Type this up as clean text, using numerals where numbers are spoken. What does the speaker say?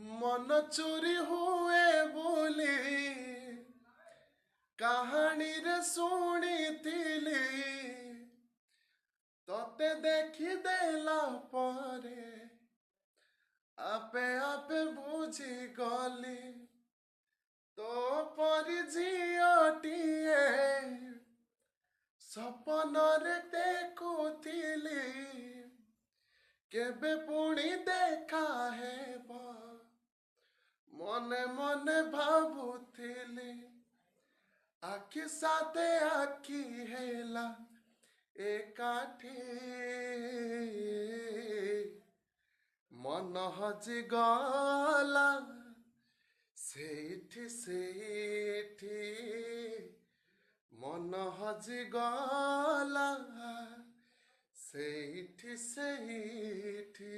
मन चोरी हुए बोली कहानी रे शुणी तोते देखी देला परे आपे आपे बुझी गली तो परी झीटीए सपन रे देखुथिली केबे पुणी देखा हेबा मने मने भाबुथिली आखि साथे आखि हेला एकाठी मन हजि गला सेठी सेठी मन हजि गला सेठी सेठी।